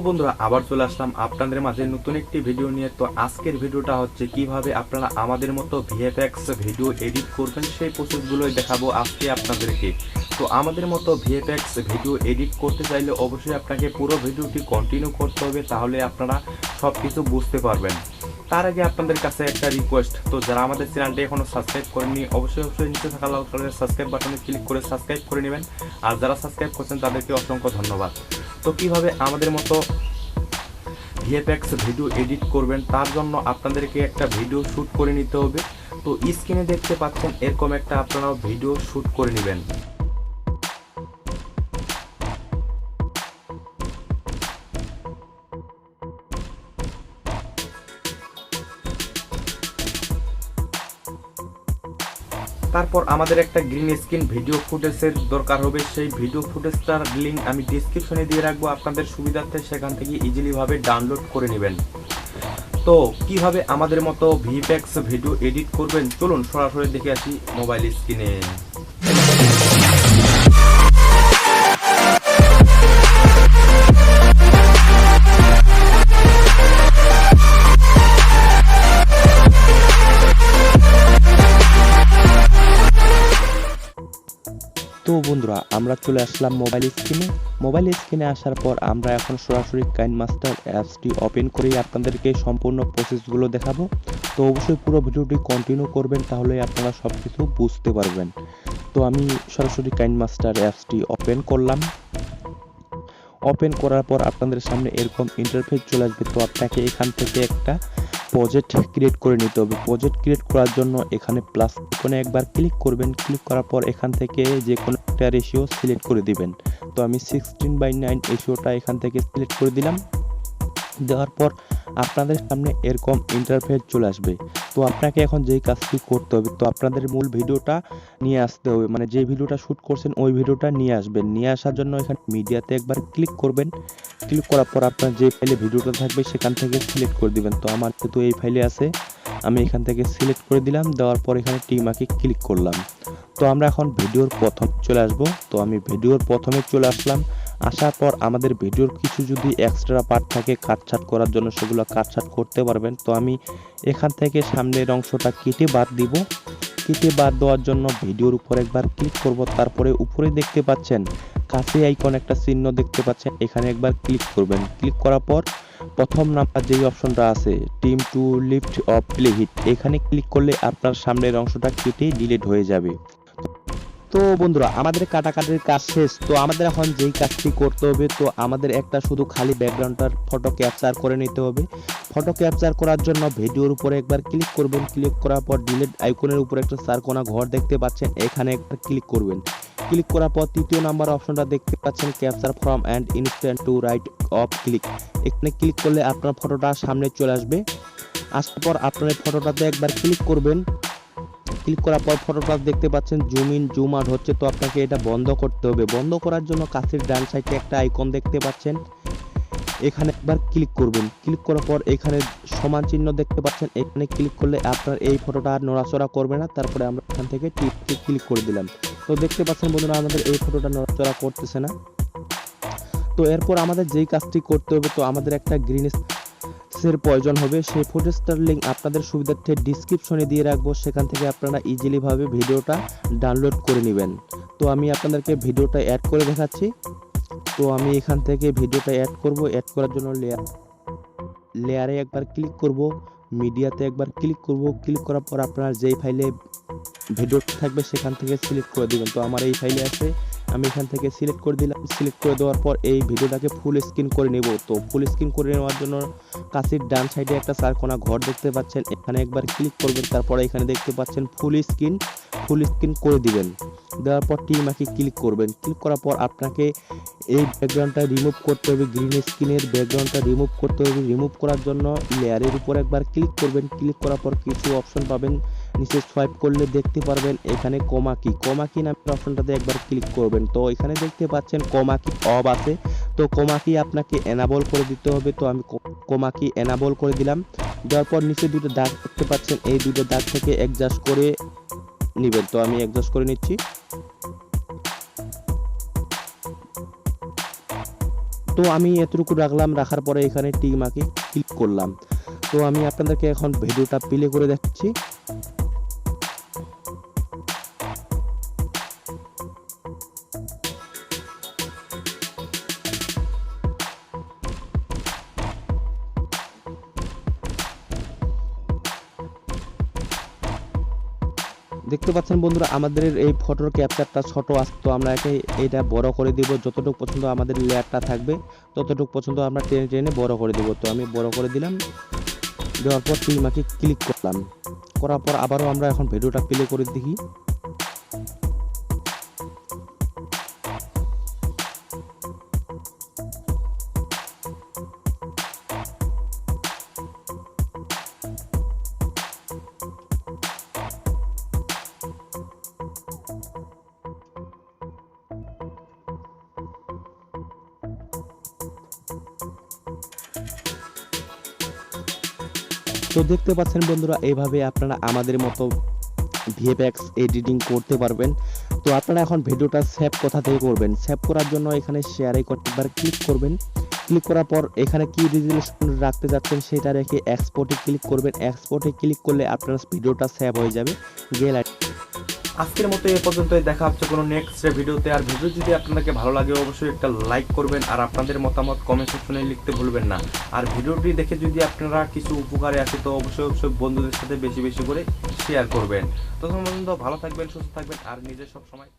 বন্ধুরা আবার চলে আসলাম আপনাদের মাঝে নতুন একটি ভিডিও নিয়ে। তো আজকের ভিডিওটা হচ্ছে কিভাবে আপনারা আমাদের মতো ভিএফএক্স ভিডিও এডিট করবেন সেই প্রসেসগুলোই দেখাবো আজকে আপনাদেরকে। তো আমাদের মতো ভিএফএক্স ভিডিও এডিট করতে চাইলে অবশ্যই আপনাকে পুরো ভিডিওটি কন্টিনিউ করতে হবে, তাহলে আপনারা সব কিছু বুঝতে পারবেন। তার আগে আপনাদের কাছে একটা রিকোয়েস্ট, তো যারা আমাদের চ্যানেলটি এখনও সাবস্ক্রাইব করেননি অবশ্যই নিচে থাকা লাল কালারের সাবস্ক্রাইব বাটনে ক্লিক করে সাবস্ক্রাইব করে নেবেন। আর যারা সাবস্ক্রাইব করছেন তাদেরকে অসংখ্য ধন্যবাদ। তো কিভাবে আমাদের মতো ভিএফএক্স ভিডিও এডিট করবেন তার জন্য আপনাদেরকে একটা ভিডিও শ্যুট করে নিতে হবে। তো স্ক্রিনে দেখতে পাচ্ছেন এরকম একটা আপনারা ভিডিও শ্যুট করে নেবেন। তারপর আমাদের একটা গ্রিন স্ক্রিন ভিডিও ফুটেজের দরকার হবে। সেই ভিডিও ফুটেজটার লিঙ্ক আমি ডিসক্রিপশনে দিয়ে রাখবো, আপনাদের সুবিধার্থে সেখান থেকে ইজিলি ভাবে ডাউনলোড করে নেবেন। তো কিভাবে আমাদের মতো ভিএফএক্স ভিডিও এডিট করবেন চলুন সরাসরি দেখে আসি মোবাইল স্ক্রিনে। তো বন্ধুরা আমরা চলে আসলাম মোবাইল স্ক্রিনে আসার পর আমরা এখন সরাসরি কাইনমাস্টার অ্যাপসটি ওপেন করেই আপনাদেরকে সম্পূর্ণ প্রসেসগুলো দেখাবো। তো অবশ্যই পুরো ভিডিওটি কন্টিনিউ করবেন, তাহলে আপনারা সব কিছু বুঝতে পারবেন। তো আমি সরাসরি কাইনমাস্টার অ্যাপসটি ওপেন করলাম। ওপেন করার পর আপনাদের সামনে এরকম ইন্টারফেস চলে আসবে। তো আপনাকে এখান থেকে একটা প্রজেক্ট ক্রিয়েট করে নিতে হবে। প্রজেক্ট ক্রিয়েট করার জন্য এখানে প্লাস আইকনে একবার ক্লিক করবেন। ক্লিক করার পর এখান থেকে যে কোনো একটা রেশিও সিলেক্ট করে দিবেন। তো আমি 16:9 রেশিওটা এখান থেকে সিলেক্ট করে দিলাম। দেওয়ার পর আপনাদের সামনে এরকম ইন্টারফেস চলে আসবে। তো আপনাকে এখন যেই কাজটি করতে হবে, তো আপনাদের মূল ভিডিওটা নিয়ে আসতে হবে, মানে যে ভিডিওটা শ্যুট করছেন ওই ভিডিওটা নিয়ে আসবেন। নিয়ে আসার জন্য এখানে মিডিয়াতে একবার ক্লিক করবেন। ক্লিক করার পর আপনার যে ফাইলে ভিডিওটা থাকবে সেখান থেকে সিলেক্ট করে দিবেন। তো আমার যেহেতু এই ফাইলে আছে আমি এখান থেকে সিলেক্ট করে দিলাম। দেওয়ার পর এখানে টিমাকে ক্লিক করলাম। তো আমরা এখন ভিডিওর প্রথম চলে আসব। তো আমি ভিডিওর প্রথমে চলে আসলাম। আসার পর আমাদের ভিডিওর কিছু যদি এক্সট্রা পার্ট থাকে কাটছাট করার জন্য সেগুলো কাটছাট করতে পারবেন। তো আমি এখান থেকে সামনের অংশটা কেটে বাদ দিব। কেটে বাদ দেওয়ার জন্য ভিডিওর উপর একবার ক্লিক করব। তারপরে উপরে দেখতে পাচ্ছেন কাছে আইকন একটা চিহ্ন দেখতে পাচ্ছেন, এখানে একবার ক্লিক করবেন। ক্লিক করার পর প্রথম নাম্বার যেই অপশনটা আছে team to lift off play hit, এখানে ক্লিক করলে আপনার সামনের অংশটা কেটে ডিলিট হয়ে যাবে। তো বন্ধুরা আমাদের কাটাকাটির কাজ শেষ। তো আমাদের এখন যেই কাজটি করতে হবে, তো আমাদের একটা শুধু খালি ব্যাকগ্রাউন্ডটার ফটো ক্যাপচার করে নিতে হবে। ফটো ক্যাপচার করার জন্য ভিডিওর উপরে একবার ক্লিক করবেন। ক্লিক করার পর ডিলিট আইকনের উপরে একটা চারকোনা ঘর দেখতে পাচ্ছেন, এখানে একবার ক্লিক করবেন। ক্লিক করার পর তৃতীয় নাম্বার অপশনটা দেখতে পাচ্ছেন capture from and instant to right of click, এখানে ক্লিক করলে আপনার ফটোটা সামনে চলে আসবে। আসার পর আপনার ফটোটাতে একবার ক্লিক করবেন। ক্লিক করার পর ফটোটা দেখতে পাচ্ছেন জুম ইন জুম আউট হচ্ছে। তো আপনাকে এটা বন্ধ করতে হবে। বন্ধ করার জন্য কাছের ডান সাইডে একটা আইকন দেখতে পাচ্ছেন, এখানে একবার ক্লিক করবেন। ক্লিক করার পর এখানে সমান চিহ্ন দেখতে পাচ্ছেন, এখানে ক্লিক করলে আপনার এই ফটোটা আর নড়াচড়া করবে না। তারপরে আমরা এখান থেকে টিপে ক্লিক করে দিলাম। তো দেখতে পাচ্ছেন বন্ধুরা আমাদের এই ফটোটা নড়াচড়া করতেছে না। তো এরপর আমাদের যেই কাজটি করতে হবে, তো আমাদের একটা গ্রিন এর প্রয়োজন হবে। সেই ফুটেজটার লিঙ্ক আপনাদের সুবিধার্থে ডিসক্রিপশনে দিয়ে রাখবো, সেখান থেকে আপনারা ইজিলি ভাবে ভিডিওটা ডাউনলোড করে নেবেন। তো আমি আপনাদেরকে ভিডিওটা অ্যাড করে দেখাচ্ছি। তো আমি এখান থেকে ভিডিওটা অ্যাড করব। অ্যাড করার জন্য লেয়ারে একবার ক্লিক করব, মিডিয়াতে একবার ক্লিক করব। ক্লিক করার পর আপনার যেই ফাইলে ভিডিওটা থাকবে সেখান থেকে সিলেক্ট করে দিবেন। তো আমার এই ফাইলে আছে, আমি এখান থেকে সিলেক্ট করে দিলাম। সিলেক্ট করে দেওয়ার পর এই ভিডিওটাকে ফুল স্ক্রিন করে নেব। তো ফুল স্ক্রিন করে নেওয়ার জন্য কাছের ডান সাইডে একটা চারকোনা ঘর দেখতে পাচ্ছেন, এখানে একবার ক্লিক করবেন। তারপরে এখানে দেখতে পাচ্ছেন ফুল স্ক্রিন করে দিবেন। দেওয়ার পর টিমাকে ক্লিক করবেন। ক্লিক করার পর আপনাকে এই ব্যাকগ্রাউন্ডটা রিমুভ করতে হবে, গ্রিন স্ক্রিনের ব্যাকগ্রাউন্ডটা রিমুভ করতে হবে। রিমুভ করার জন্য লেয়ারের উপর একবার ক্লিক করবেন। ক্লিক করার পর কিছু অপশন পাবেন, নিচে সোয়াইপ করলে দেখতে পারবেন এখানে কমা কি নামের অপশনটাতে একবার ক্লিক করবেন। তো এখানে দেখতে পাচ্ছেন কমা কি অফ আছে, তো কমা কি আপনাকে এনাবল করে দিতে হবে। তো আমি কমা কি এনাবল করে দিলাম। দেওয়ার পর নিচে দুটো দাগ দেখতে পাচ্ছেন, এই দুটো দাগ থেকে অ্যাডজাস্ট করে নেবেন। তো আমি অ্যাডজাস্ট করে নিচ্ছি। তো আমি এতটুকু রাখলাম, রাখার পরে এখানে টিক মার্কে ক্লিক করলাম। তো আমি আপনাদেরকে এখন ভিডিওটা প্লে করে দেখাচ্ছি। দেখতে পাচ্ছেন বন্ধুরা, আমাদের এই ফটোর ক্যাপচারটা ছোট আসতো, আমরা এটা বড় করে দিব। যতটুকু পছন্দ আমাদের লেয়ারটা থাকবে ততটুকু পছন্দ আমরা টেনে টেনে বড় করে দিব। তো আমি বড় করে দিলাম, দেওয়ার পর টিমাকে ক্লিক করলাম। করার পর আবারও আমরা এখন ভিডিওটা প্লে করে দেখি। তো দেখতে পাচ্ছেন বন্ধুরা, এইভাবে আপনারা আমাদের মতো ভিএফএক্স এডিটিং করতে পারবেন। তো আপনারা এখন ভিডিওটা সেভ কোথা থেকে করবেন? সেভ করার জন্য এখানে শেয়ারে একবার ক্লিক করবেন। ক্লিক করার পর এখানে কি রেজুলেশন রাখতে যাচ্ছেন সেটা রেখে এক্সপোর্টে ক্লিক করবেন। এক্সপোর্টে ক্লিক করলে আপনার ভিডিওটা সেভ হয়ে যাবে গ্যালারি। আজকের মতো এ পর্যন্তই, দেখা হচ্ছে কোনো নেক্সট ভিডিওতে। আর ভিডিও যদি আপনাদেরকে ভালো লাগে অবশ্যই একটা লাইক করবেন, আর আপনাদের মতামত কমেন্ট সেকশনে লিখতে ভুলবেন না। আর ভিডিওটি দেখে যদি আপনারা কিছু উপকারে আসে তো অবশ্যই বন্ধুদের সাথে বেশি বেশি করে শেয়ার করবেন। তখন পর্যন্ত ভালো থাকবেন, সুস্থ থাকবেন, আর নিজের সব সময়